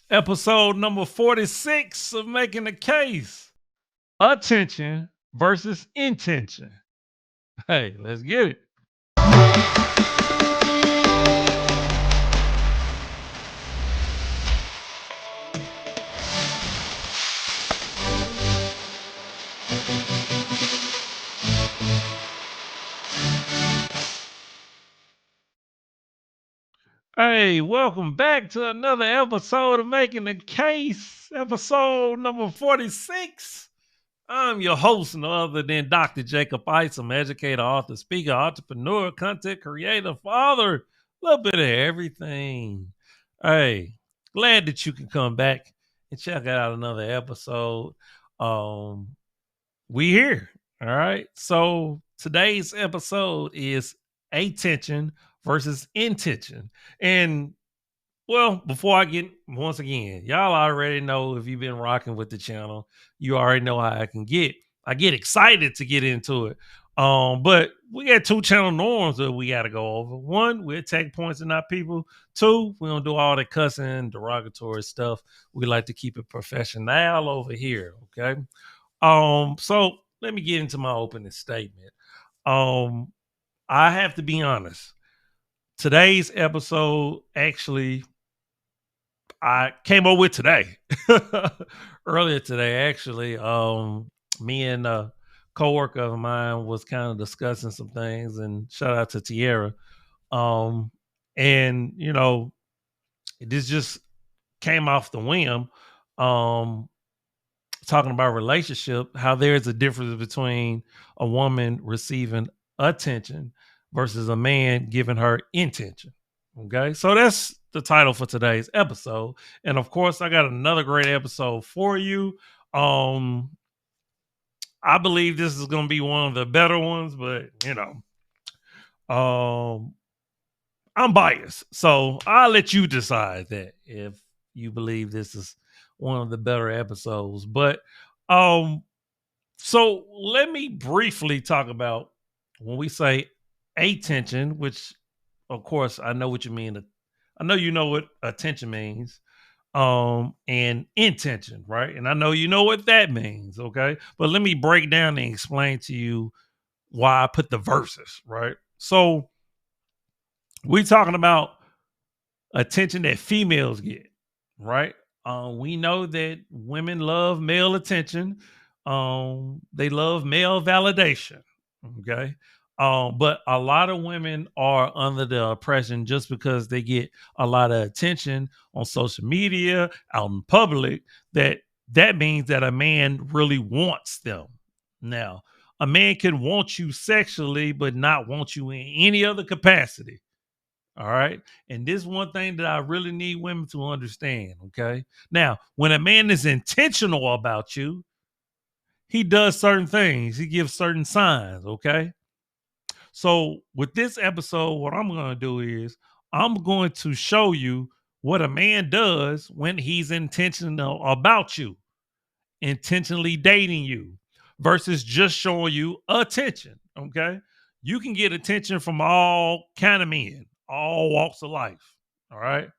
Episode number 46 of Making the Case. Attention versus intention. Hey, let's get it. Hey, welcome back to another episode of Making the Case, episode number 46. I'm your host, no other than Dr. Jacob Isom, educator, author, speaker, entrepreneur, content creator, father, a little bit of everything. Hey, glad that you can come back and check out another episode. Um, we here. All right. So today's episode is attention versus intention. And well, before I get once again, y'all already know if you've been rocking with the channel, you already know how I can get. I get excited to get into it. But we got two channel norms that we gotta go over. One, we attack points and not people. Two, we don't do all the cussing, derogatory stuff. We like to keep it professional over here. Okay. So let me get into my opening statement. Um, I have to be honest. Today's episode actually I came up with today. Earlier today, actually. Me and a coworker of mine was kind of discussing some things, and shout out to Tierra. Um, and this just came off the whim. Um, Talking about relationship, how there's a difference between a woman receiving attention versus a man giving her intention. Okay, so that's the title for today's episode, and of course, I got another great episode for you. Um, I believe this is going to be one of the better ones, but um, I'm biased, so I'll let you decide that if you believe this is one of the better episodes. But um, so let me briefly talk about when we say attention, which of course I know what you mean. I know you know what attention means, and intention, right? And I know you know what that means, okay? But let me break down and explain to you why I put the verses, right? So we talking about attention that females get, right? We know that women love male attention. They love male validation. Okay. But a lot of women are under the oppression just because they get a lot of attention on social media, out in public, that means that a man really wants them. Now, a man can want you sexually, but not want you in any other capacity. All right. And this is one thing that I really need women to understand. Okay. Now, when a man is intentional about you, he does certain things, he gives certain signs. Okay. So, with this episode, what I'm going to do is I'm going to show you what a man does when he's intentional about you, intentionally dating you versus just showing you attention. Okay. You can get attention from all kind of men, all walks of life. All right.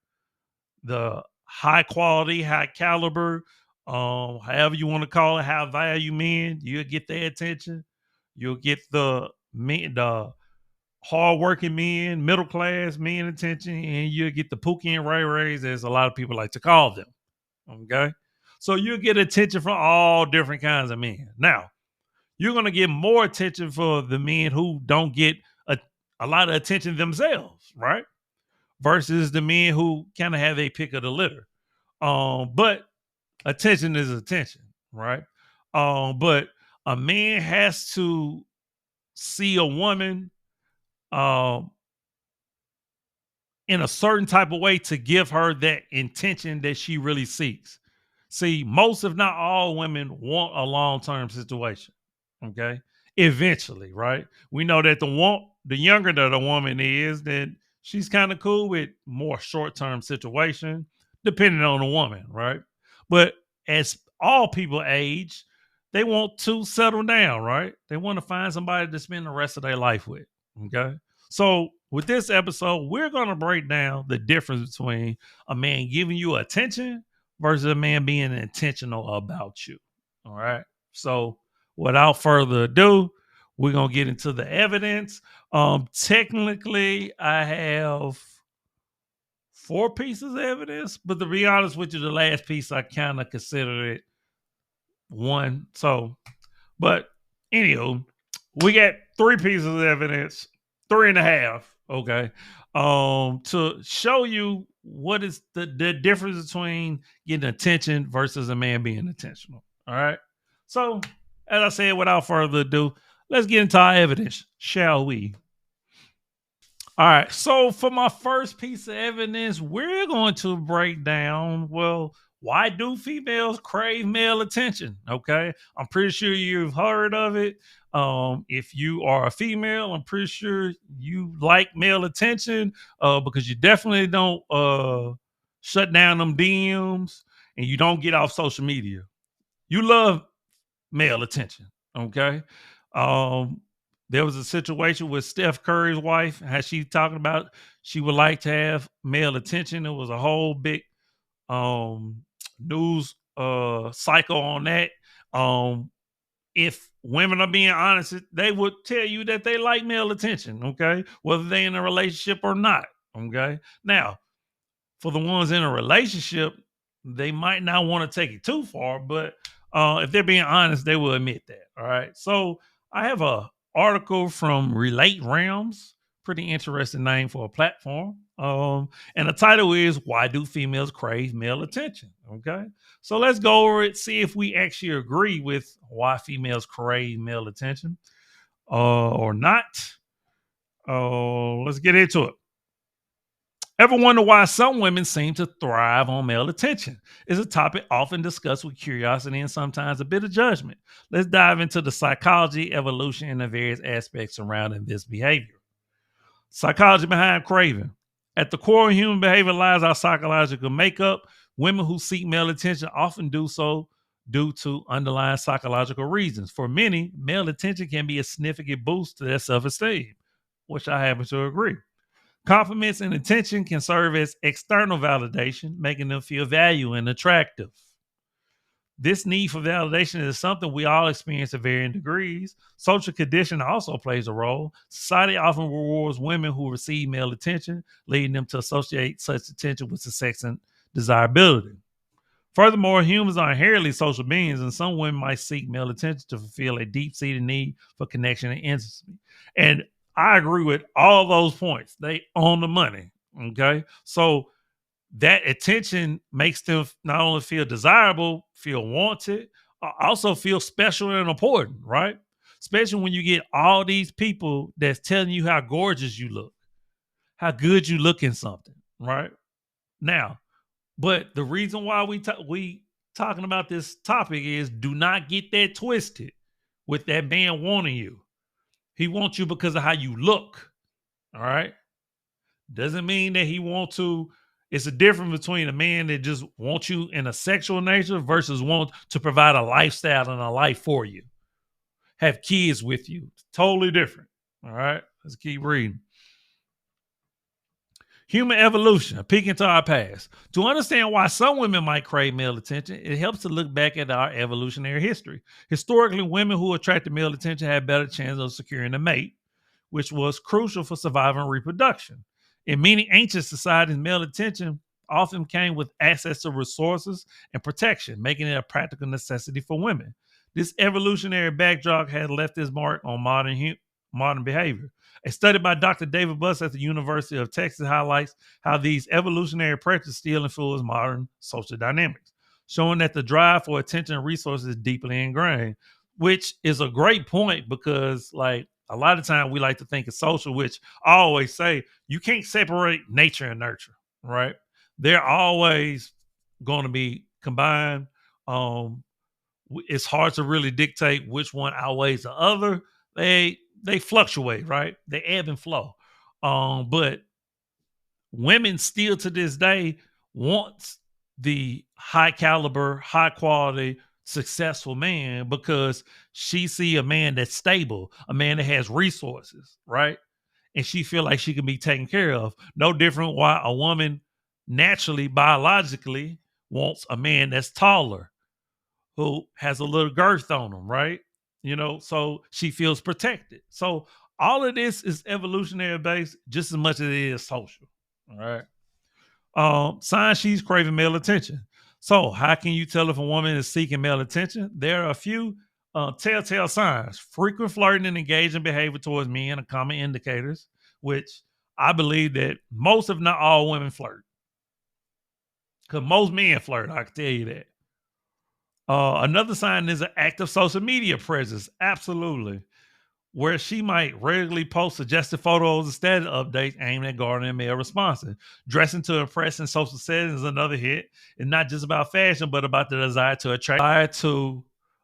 The high quality, high caliber, however you want to call it, high value men, you'll get their attention. You'll get the hardworking men, middle class men attention, and you'll get the Pookie and Ray Rays, as a lot of people like to call them. Okay. So you'll get attention from all different kinds of men. Now, you're going to get more attention for the men who don't get a lot of attention themselves, right? Versus the men who kind of have a pick of the litter. But attention is attention, right? But a man has to see a woman um in a certain type of way to give her that intention that she really seeks. See, most, if not all, women want a long term situation. Okay. Eventually, right? We know that the younger that a woman is, then she's kind of cool with more short term situation, depending on the woman, right? But as all people age, they want to settle down, right? They want to find somebody to spend the rest of their life with. Okay. So with this episode, we're going to break down the difference between a man giving you attention versus a man being intentional about you. All right. So without further ado, we're gonna get into the evidence. Technically, I have four pieces of evidence, but to be honest with you, the last piece I kind of consider it one. So, but anywho, we got three pieces of evidence, three and a half. Okay. To show you what is the difference between getting attention versus a man being intentional. All right. So, as I said, without further ado, let's get into our evidence, shall we? All right. So for my first piece of evidence, we're going to break down, well, why do females crave male attention? Okay. I'm pretty sure you've heard of it. If you are a female, I'm pretty sure you like male attention because you definitely don't shut down them DMs and you don't get off social media. You love male attention. Okay. Um, there was a situation with Steph Curry's wife, how she talking about she would like to have male attention. It was a whole big um news cycle on that. Um, if women are being honest, they would tell you that they like male attention, okay, whether they're in a relationship or not. Okay. Now, for the ones in a relationship, they might not want to take it too far, but if they're being honest, they will admit that. All right. So I have a article from Relate Realms, pretty interesting name for a platform. And the title is "Why Do Females Crave Male Attention?" Okay. So let's go over it, see if we actually agree with why females crave male attention or not. Let's get into it. Ever wonder why some women seem to thrive on male attention? It's a topic often discussed with curiosity and sometimes a bit of judgment. Let's dive into the psychology, evolution, and the various aspects surrounding this behavior. Psychology behind craving. At the core of human behavior lies our psychological makeup. Women who seek male attention often do so due to underlying psychological reasons. For many, male attention can be a significant boost to their self esteem, which I happen to agree. Compliments and attention can serve as external validation, making them feel valued and attractive. This need for validation is something we all experience to varying degrees. Social conditioning also plays a role. Society often rewards women who receive male attention, leading them to associate such attention with success and desirability. Furthermore, humans are inherently social beings, and some women might seek male attention to fulfill a deep seated need for connection and intimacy. And I agree with all those points. They own the money. Okay. So that attention makes them not only feel desirable, feel wanted, also feel special and important, right? Especially when you get all these people that's telling you how gorgeous you look, how good you look in something, right? Now, but the reason why we talking about this topic is do not get that twisted with that man wanting you. He wants you because of how you look. All right. Doesn't mean that he wants to. It's a difference between a man that just wants you in a sexual nature versus want to provide a lifestyle and a life for you. Have kids with you. Totally different. All right. Let's keep reading. Human evolution, a peek into our past. To understand why some women might crave male attention, it helps to look back at our evolutionary history. Historically, women who attracted male attention had better chance of securing a mate, which was crucial for survival and reproduction. In many ancient societies, male attention often came with access to resources and protection, making it a practical necessity for women. This evolutionary backdrop has left its mark on modern behavior. A study by Dr. David Buss at the University of Texas highlights how these evolutionary practices still influence modern social dynamics, showing that the drive for attention and resources is deeply ingrained, which is a great point because, like, a lot of time we like to think of social, which I always say you can't separate nature and nurture, right? They're always going to be combined. Um, it's hard to really dictate which one outweighs the other. They fluctuate, right? They ebb and flow. But women still to this day want the high caliber, high quality, successful man because she see a man that's stable, a man that has resources, right? And she feel like she can be taken care of. No different why a woman naturally, biologically, wants a man that's taller, who has a little girth on him, right? So she feels protected. So all of this is evolutionary based just as much as it is social. All right. Signs she's craving male attention. So how can you tell if a woman is seeking male attention? There are a few telltale signs. Frequent flirting and engaging behavior towards men are common indicators, which I believe that most, if not all, women flirt. Because most men flirt, I can tell you that. Another sign is an active social media presence. Absolutely. Where she might regularly post suggested photos and status updates aimed at garnering male responses. Dressing to impress in social settings is another hit. It's not just about fashion, but about the desire to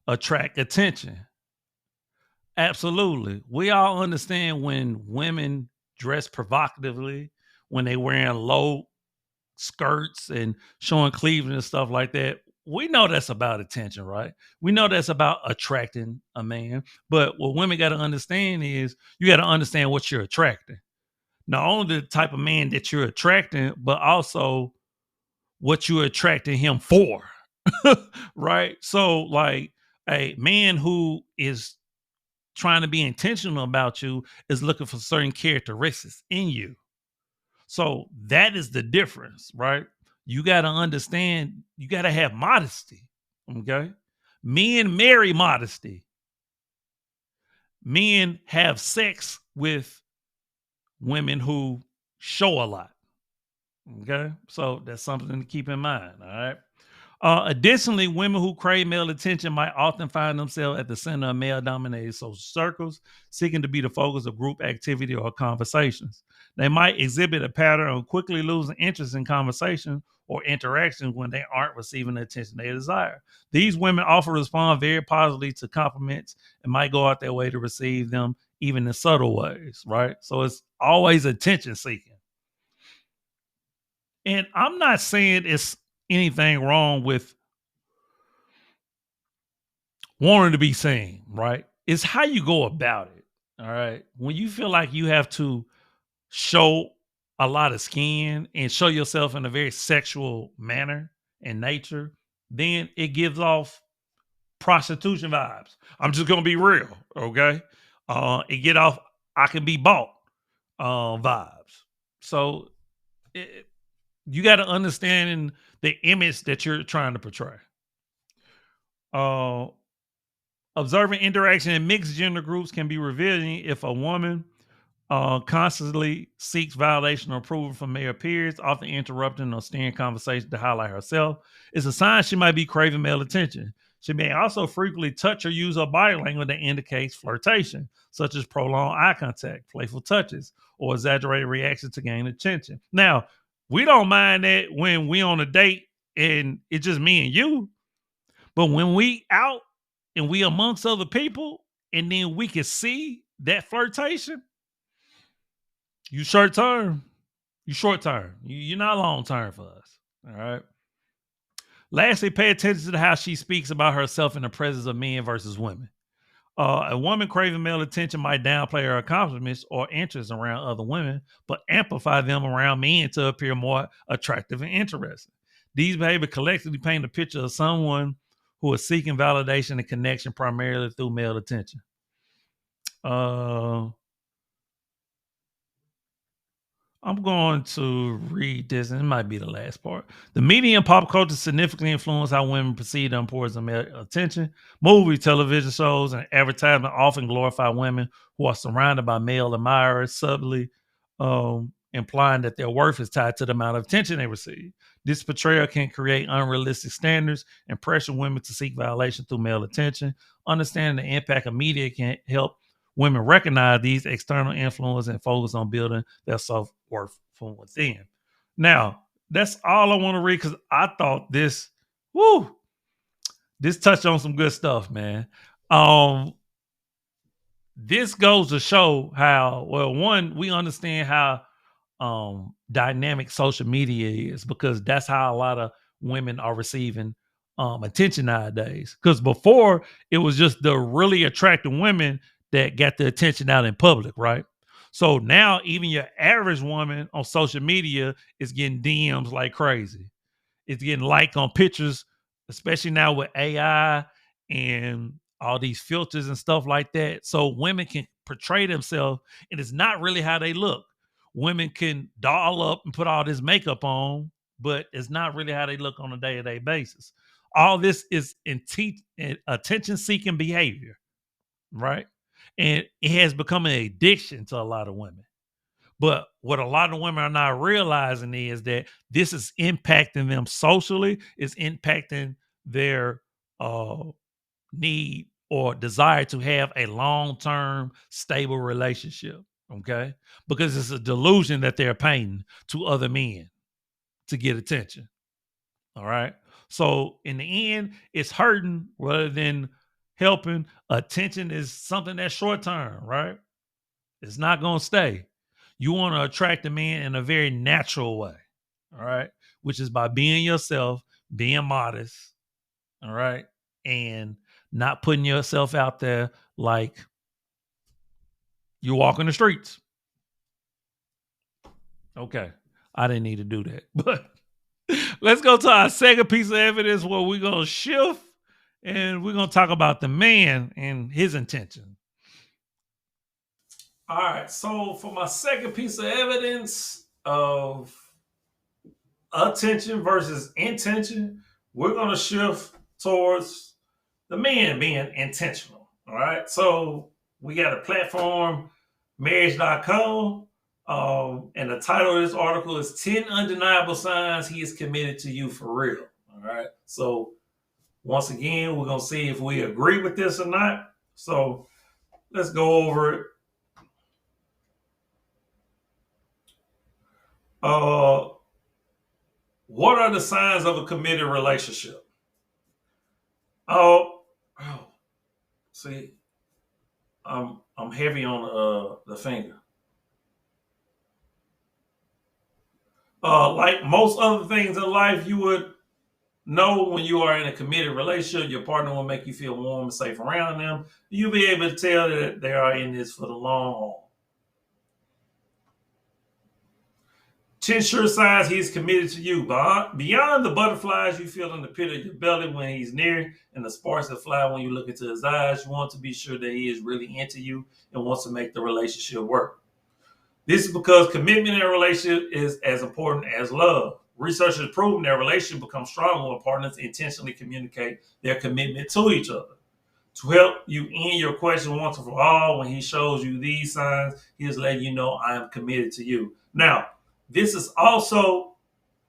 attract attention. Absolutely. We all understand when women dress provocatively, when they wearing low skirts and showing cleavage and stuff like that. We know that's about attention, right? We know that's about attracting a man. But what women got to understand is you got to understand what you're attracting. Not only the type of man that you're attracting, but also what you're attracting him for. Right? So, like a man who is trying to be intentional about you is looking for certain characteristics in you. So that is the difference, right? You got to understand, you got to have modesty. Okay. Men marry modesty. Men have sex with women who show a lot. Okay. So that's something to keep in mind. All right. Additionally, women who crave male attention might often find themselves at the center of male dominated social circles, seeking to be the focus of group activity or conversations. They might exhibit a pattern of quickly losing interest in conversation or interactions when they aren't receiving the attention they desire. These women often respond very positively to compliments and might go out their way to receive them, even in subtle ways, right? So it's always attention seeking. And I'm not saying it's anything wrong with wanting to be seen, right? It's how you go about it. All right. When you feel like you have to show a lot of skin and show yourself in a very sexual manner and nature, then it gives off prostitution vibes. I'm just gonna be real, okay? It get off I can be bought vibes. So you got to understand the image that you're trying to portray. Uh, Observing interaction in mixed gender groups can be revealing if a woman constantly seeks validation or approval from male peers, often interrupting or steering conversation to highlight herself. It's a sign she might be craving male attention. She may also frequently touch or use her body language that indicates flirtation, such as prolonged eye contact, playful touches, or exaggerated reactions to gain attention. Now, we don't mind that when we on a date and it's just me and you, but when we out and we amongst other people, and then we can see that flirtation, you short term. You short term. You're not long term for us. All right. Lastly, pay attention to how she speaks about herself in the presence of men versus women. A woman craving male attention might downplay her accomplishments or interests around other women, but amplify them around men to appear more attractive and interesting. These behaviors collectively paint a picture of someone who is seeking validation and connection primarily through male attention. I'm going to read this, and it might be the last part. The media and pop culture significantly influence how women perceive the importance of male attention. Movie, television shows, and advertisement often glorify women who are surrounded by male admirers, subtly implying that their worth is tied to the amount of attention they receive. This portrayal can create unrealistic standards and pressure women to seek validation through male attention. Understanding the impact of media can help women recognize these external influences and focus on building their self-worth from within. Now, that's all I want to read because I thought this touched on some good stuff, man. This goes to show how, well, one, we understand how dynamic social media is, because that's how a lot of women are receiving attention nowadays. Because before, it was just the really attractive women that got the attention out in public, right? So now even your average woman on social media is getting DMs like crazy. It's getting like on pictures, especially now with AI and all these filters and stuff like that. So women can portray themselves, and it's not really how they look. Women can doll up and put all this makeup on, but it's not really how they look on a day-to-day basis. All this is attention seeking behavior, right? And it has become an addiction to a lot of women. But what a lot of women are not realizing is that this is impacting them socially, it's impacting their uh, need or desire to have a long term, stable relationship. Okay. Because it's a delusion that they're painting to other men to get attention. All right. So in the end, it's hurting rather than helping. Attention is something that's short term, right? It's not going to stay. You want to attract a man in a very natural way, all right? Which is by being yourself, being modest, all right? And not putting yourself out there like you walk in the streets. Okay. I didn't need to do that. But let's go to our second piece of evidence where we're going to shift and we're going to talk about the man and his intention. All right. So for my second piece of evidence of attention versus intention, we're going to shift towards the men being intentional. All right. So we got a platform, marriage.com. And the title of this article is 10 Undeniable Signs He is Committed to You for Real. All right. So once again, we're going to see if we agree with this or not. So let's go over it. What are the signs of a committed relationship? Oh, see, I'm heavy on the finger. Like most other things in life, you would know when you are in a committed relationship, your partner will make you feel warm and safe around them. You'll be able to tell that they are in this for the long haul. 10 sure signs he's committed to you. Beyond the butterflies you feel in the pit of your belly when he's near and the sparks that fly when you look into his eyes, you want to be sure that he is really into you and wants to make the relationship work. This is because commitment in a relationship is as important as love. Research has proven that relationships become stronger when partners intentionally communicate their commitment to each other. To help you end your question once and for all, when he shows you these signs, he is letting you know I am committed to you. Now, this is also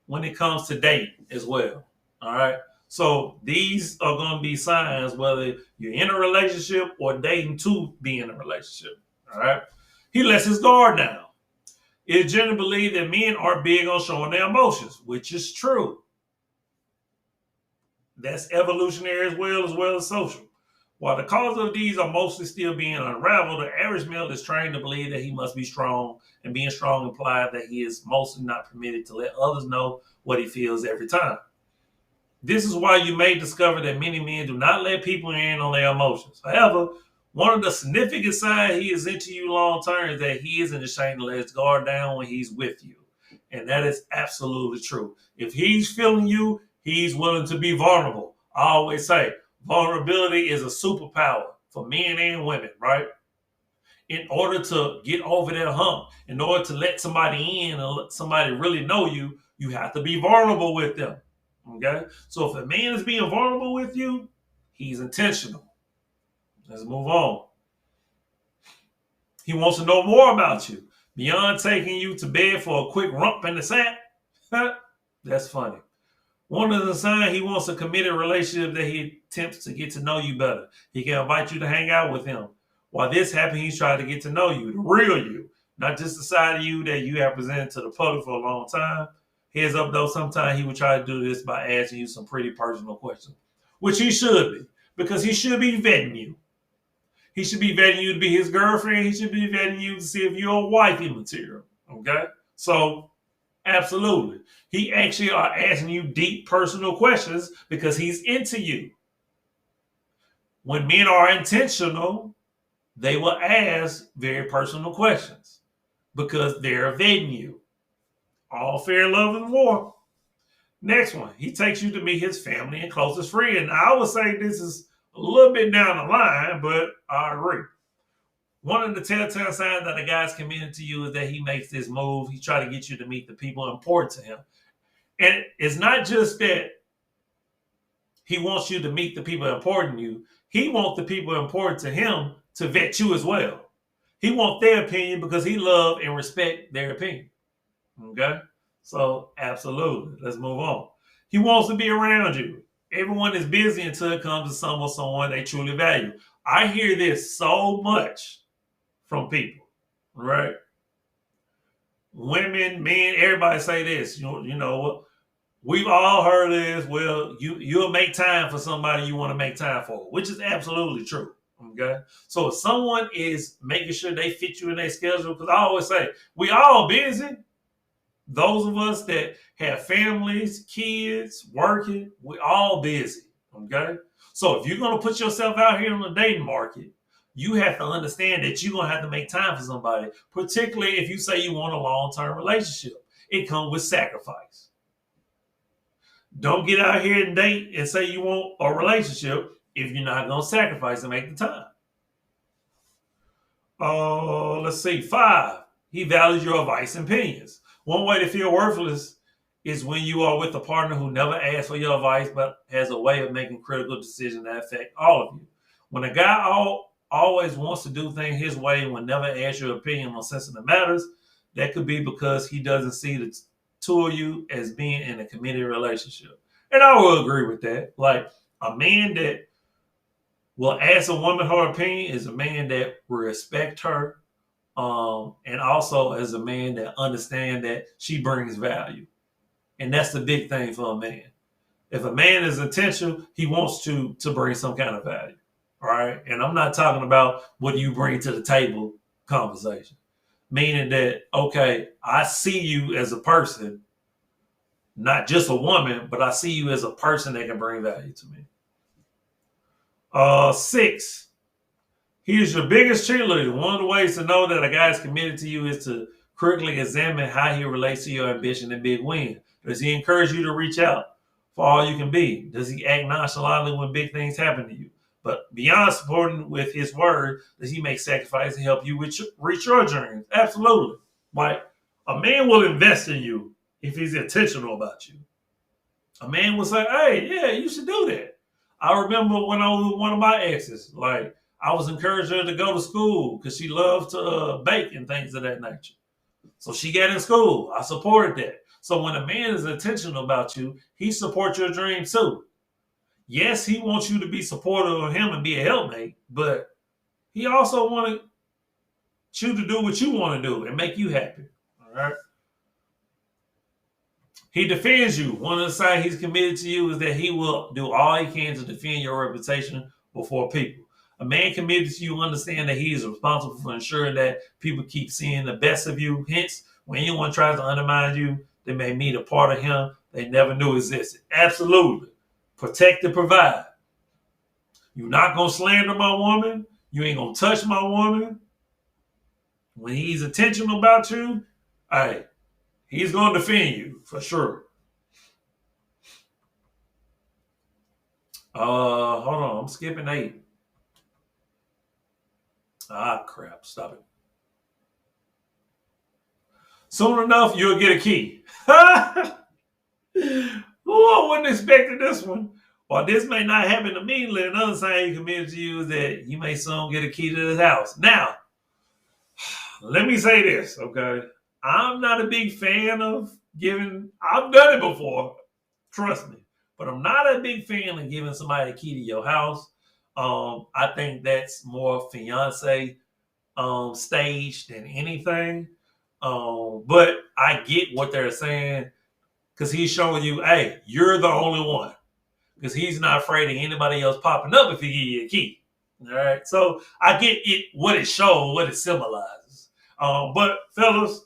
when it comes to dating as well. All right. So these are going to be signs whether you're in a relationship or dating to be in a relationship. All right. He lets his guard down. It's generally believed that men are big on showing their emotions, which is true. That's evolutionary as well as social. While the causes of these are mostly still being unraveled, the average male is trained to believe that he must be strong, and being strong implies that he is mostly not permitted to let others know what he feels every time. This is why you may discover that many men do not let people in on their emotions. However, one of the significant signs he is into you long term is that he isn't ashamed to let his guard down when he's with you. And that is absolutely true. If he's feeling you, he's willing to be vulnerable. I always say vulnerability is a superpower for men and women, right? In order to get over that hump, in order to let somebody in and let somebody really know you, you have to be vulnerable with them. Okay? So if a man is being vulnerable with you, he's intentional. Let's move on. He wants to know more about you. Beyond taking you to bed for a quick rump in the sack. That's funny. One of the signs he wants a committed relationship that he attempts to get to know you better. He can invite you to hang out with him. While this happens, he's trying to get to know you, the real you, not just the side of you that you have presented to the public for a long time. Heads up though, sometimes he would try to do this by asking you some pretty personal questions, which he should be, because he should be vetting you. He should be vetting you to be his girlfriend. He should be vetting you to see if you're a wifey material. Okay? So, absolutely. He actually are asking you deep personal questions because he's into you. When men are intentional, they will ask very personal questions because they're vetting you. All fair, love, and war. Next one, he takes you to meet his family and closest friend. Now, I would say this is a little bit down the line, but I agree. One of the telltale signs that a guy's committed to you is that he makes this move. He try to get you to meet the people important to him. And it's not just that he wants you to meet the people important to you. He wants the people important to him to vet you as well. He wants their opinion because he love and respect their opinion. Okay? So, absolutely. Let's move on. He wants to be around you. Everyone is busy until it comes to someone they truly value. I hear this so much from people, right? Women, men, everybody say this. You know, we've all heard this. Well, you'll make time for somebody you want to make time for, which is absolutely true. Okay, so if someone is making sure they fit you in their schedule, because I always say we all busy. Those of us that have families, kids, working, we all busy. Okay, so if you're gonna put yourself out here in the dating market, you have to understand that you're gonna have to make time for somebody, particularly if you say you want a long-term relationship. It comes with sacrifice. Don't get out here and date and say you want a relationship if you're not going to sacrifice and make the time. Let's see. 5, he values your advice and opinions. One way to feel worthless is when you are with a partner who never asks for your advice but has a way of making critical decisions that affect all of you. When a guy always wants to do things his way and will never ask your opinion on sensitive matters, that could be because he doesn't see the two of you as being in a committed relationship. And I will agree with that. Like, a man that will ask a woman her opinion is a man that will respect her, and also as a man that understands that she brings value. And that's the big thing for a man. If a man is intentional, he wants to bring some kind of value. All right. And I'm not talking about what you bring to the table conversation. Meaning that, okay, I see you as a person, not just a woman, but I see you as a person that can bring value to me. 6, here's your biggest cheerleader. One of the ways to know that a guy is committed to you is to critically examine how he relates to your ambition and big win. Does he encourage you to reach out for all you can be? Does he act nonchalantly when big things happen to you? But beyond supporting with his word, does he make sacrifices to help you reach your dreams? Absolutely. Like, a man will invest in you if he's intentional about you. A man will say, hey, yeah, you should do that. I remember when I was with one of my exes, like, I was encouraging her to go to school because she loved to bake and things of that nature. So she got in school. I supported that. So when a man is intentional about you, he supports your dreams too. Yes, he wants you to be supportive of him and be a helpmate, but he also wants you to do what you want to do and make you happy. All right. He defends you. One of the signs he's committed to you is that he will do all he can to defend your reputation before people. A man committed to you understand that he is responsible for ensuring that people keep seeing the best of you. Hence, when anyone tries to undermine you, they may meet a part of him they never knew existed. Absolutely. Protect and provide. You're not going to slander my woman. You ain't going to touch my woman. When he's intentional about you, hey, he's going to defend you for sure. Hold on. I'm skipping 8. Ah, crap. Stop it. Soon enough, you'll get a key. Oh, I wasn't expecting this one. While this may not happen immediately, another sign he committed to you is that you may soon get a key to this house. Now, let me say this, okay? I'm not a big fan of giving, I've done it before, trust me, but I'm not a big fan of giving somebody a key to your house. I think that's more fiance stage than anything. But I get what they're saying because he's showing you, hey, you're the only one. Because he's not afraid of anybody else popping up if he give you a key. All right. So I get it, what it shows, what it symbolizes. But fellas,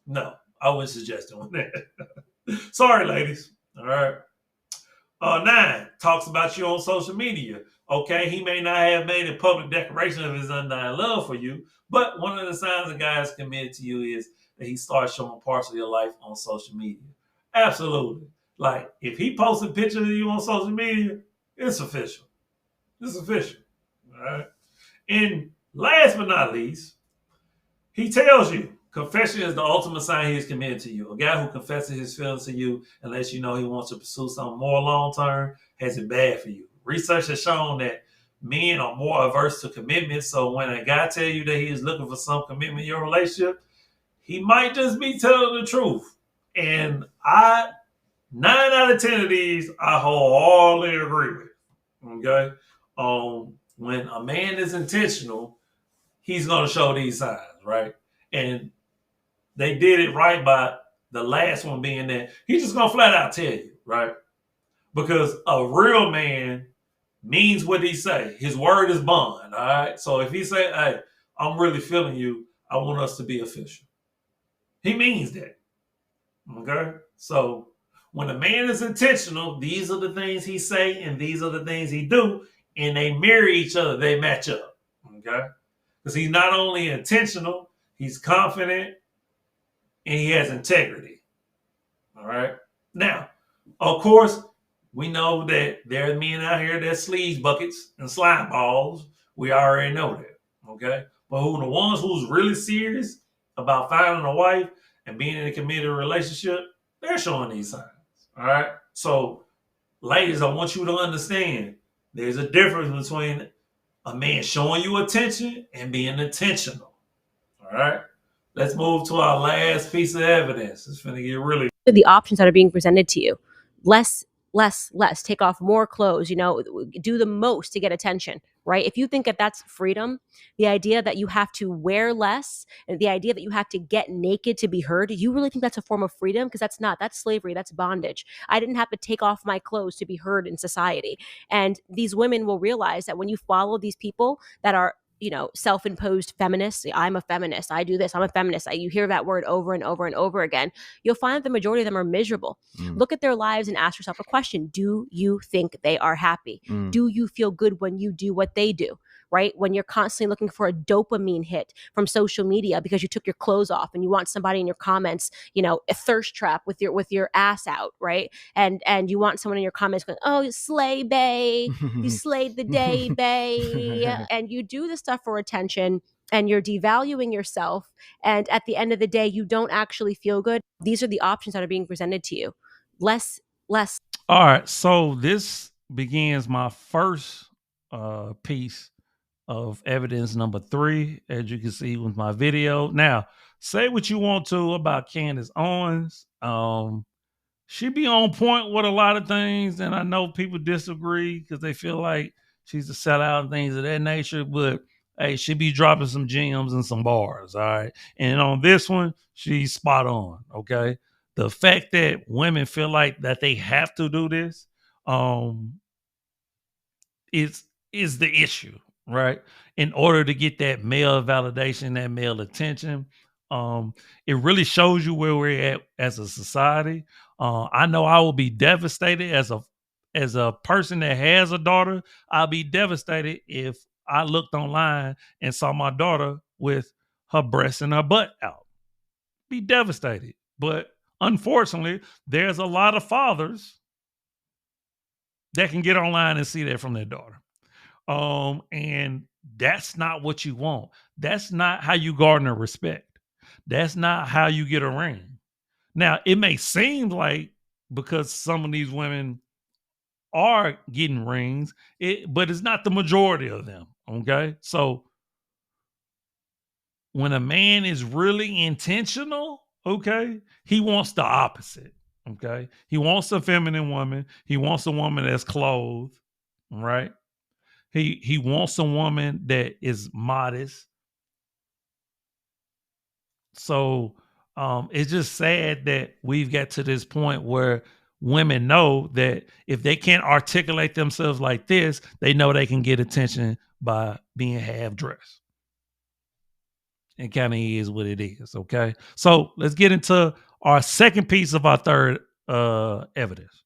no, I wouldn't suggest doing that. Sorry, ladies. All right. 9, talks about you on social media. Okay, he may not have made a public declaration of his undying love for you, but one of the signs a guy is committed to you is that he starts showing parts of your life on social media. Absolutely. Like, if he posted pictures of you on social media, it's official. It's official. All right. And last but not least, he tells you confession is the ultimate sign he is committed to you. A guy who confesses his feelings to you and lets you know he wants to pursue something more long term has it bad for you. Research has shown that men are more averse to commitment. So when a guy tells you that he is looking for some commitment in your relationship, he might just be telling the truth. And 9 out of 10 of these, I wholeheartedly agree with. Okay. When a man is intentional, he's going to show these signs, right? And they did it right by the last one being that he's just going to flat out tell you, right? Because a real man means what he say. His word is bond, all right? So if he say, hey, I'm really feeling you, I want us to be official. He means that, okay? So when a man is intentional, these are the things he say and these are the things he do, and they mirror each other. They match up, okay? Because he's not only intentional, he's confident, and he has integrity. All right. Now, of course, we know that there are men out here that sleaze buckets and slime balls. We already know that. Okay. But who the ones who's really serious about finding a wife and being in a committed relationship, they're showing these signs. All right. So, ladies, I want you to understand there's a difference between a man showing you attention and being intentional. All right. Let's move to our last piece of evidence. It's going to get really. The options that are being presented to you. Less, less. Take off more clothes, do the most to get attention, right? If you think that that's freedom, the idea that you have to wear less and the idea that you have to get naked to be heard, you really think that's a form of freedom? Because that's slavery, that's bondage. I didn't have to take off my clothes to be heard in society. And these women will realize that when you follow these people that are self-imposed feminists. I'm a feminist. I do this. I'm a feminist. You hear that word over and over and over again. You'll find that the majority of them are miserable. Look at their lives and ask yourself a question. Do you think they are happy? Do you feel good when you do what they do? Right? When you're constantly looking for a dopamine hit from social media because you took your clothes off and you want somebody in your comments, a thirst trap with your ass out, right? And you want someone in your comments going, "Oh, slay bae, you slayed the day, bae," and you do this stuff for attention and you're devaluing yourself. And at the end of the day, you don't actually feel good. These are the options that are being presented to you. Less. All right. So this begins my first piece of evidence number 3, as you can see with my video. Now, say what you want to about Candace Owens. She be on point with a lot of things, and I know people disagree because they feel like she's a sellout and things of that nature. But hey, she be dropping some gems and some bars, all right. And on this one, she's spot on. Okay, the fact that women feel like that they have to do this, is the issue, right? In order to get that male validation, that male attention, it really shows you where we're at as a society. I know I will be devastated as a person that has a daughter. I'll be devastated if I looked online and saw my daughter with her breasts and her butt out. Be devastated. But unfortunately, there's a lot of fathers that can get online and see that from their daughter. And that's not what you want. That's not how you garner respect. That's not how you get a ring. Now, it may seem like because some of these women are getting rings, but it's not the majority of them. Okay. So when a man is really intentional, okay, he wants the opposite. Okay. He wants a feminine woman. He wants a woman that's clothed, right? He wants a woman that is modest. So it's just sad that we've got to this point where women know that if they can't articulate themselves like this, they know they can get attention by being half dressed. It kind of is what it is. Okay. So let's get into our second piece of our third evidence.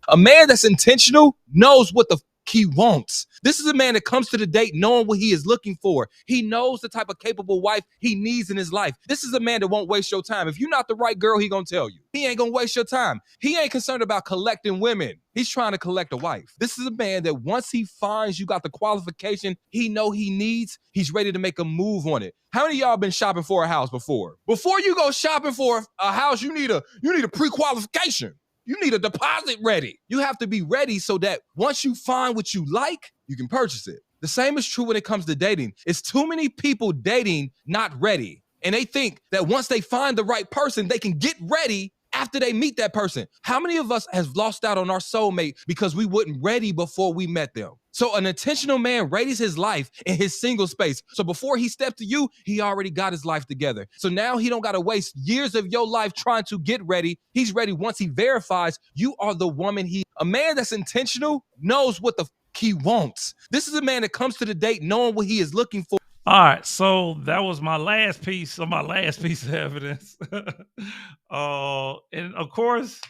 A man that's intentional knows what the he wants. This is a man that comes to the date knowing what he is looking for. He knows the type of capable wife he needs in his life. This is a man that won't waste your time. If you're not the right girl, he gonna tell you. He ain't gonna waste your time. He ain't concerned about collecting women. He's trying to collect a wife. This is a man that once he finds you got the qualification he know he needs, he's ready to make a move on it. How many of y'all been shopping for a house before? Before you go shopping for a house, you need a pre-qualification. You need a deposit ready. You have to be ready so that once you find what you like, you can purchase it. The same is true when it comes to dating. It's too many people dating not ready. And they think that once they find the right person, they can get ready after they meet that person. How many of us have lost out on our soulmate because we weren't ready before we met them? So an intentional man readies his life in his single space. So before he stepped to you, he already got his life together. So now he don't got to waste years of your life trying to get ready. He's ready once he verifies you are the woman a man that's intentional knows what the he wants. This is a man that comes to the date knowing what he is looking for. All right, so that was my last piece of evidence. And of course,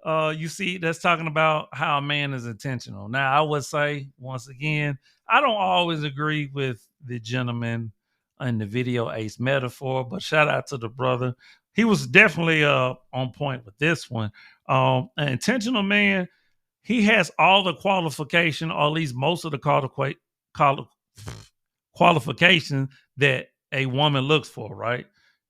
you see, that's talking about how a man is intentional. Now, I would say, once again, I don't always agree with the gentleman in the video ace metaphor, but shout out to the brother. He was definitely on point with this one. An intentional man, he has all the qualification, or at least most of the qualification that a woman looks for, right?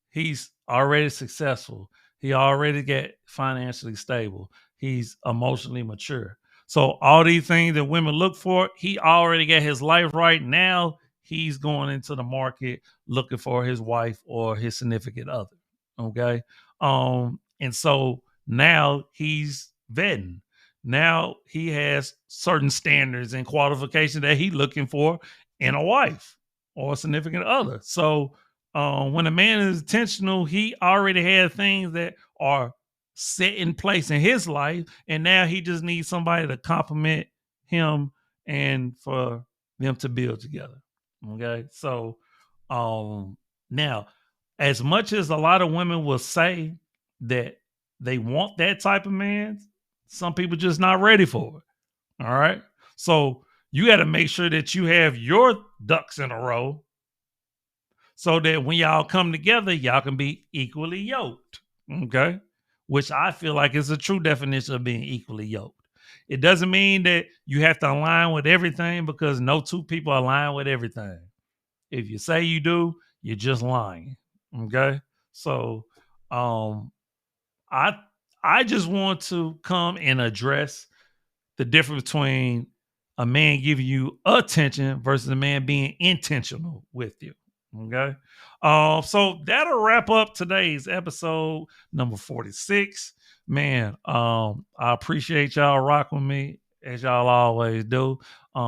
He's already successful. He already get financially stable. He's emotionally mature. So all these things that women look for, he already got his life right. Now he's going into the market looking for his wife or his significant other. Okay. And so now he's vetting. Now he has certain standards and qualifications that he's looking for in a wife or a significant other. So when a man is intentional, he already had things that are set in place in his life, and now he just needs somebody to complement him and for them to build together. Okay, so now, as much as a lot of women will say that they want that type of man, some people just not ready for it. All right, so you got to make sure that you have your ducks in a row so that when y'all come together, y'all can be equally yoked. Okay. Which I feel like is a true definition of being equally yoked. It doesn't mean that you have to align with everything, because no two people align with everything. If you say you do, you're just lying. Okay. So I just want to come and address the difference between a man giving you attention versus a man being intentional with you. Okay. So that'll wrap up today's episode number 46. Man, I appreciate y'all rocking with me as y'all always do.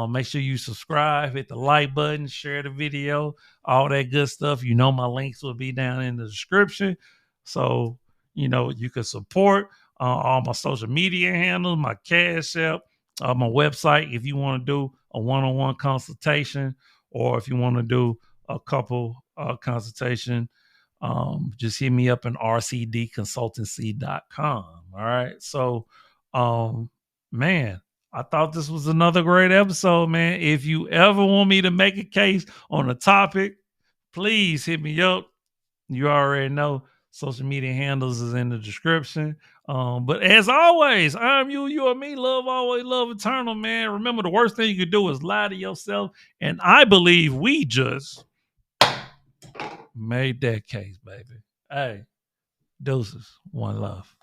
Make sure you subscribe, hit the like button, share the video, all that good stuff. You know, my links will be down in the description. So, you know, you can support all my social media handles, my Cash App, my website if you want to do a one-on-one consultation, or if you want to do a couple consultation, just hit me up in rcdconsultancy.com. All right. So, man, I thought this was another great episode, man. If you ever want me to make a case on a topic, please hit me up. You already know social media handles is in the description. But as always, I'm you, you are me, love always, love eternal, man. Remember, the worst thing you could do is lie to yourself. And I believe we just made that case, baby. Hey, deuces, one love.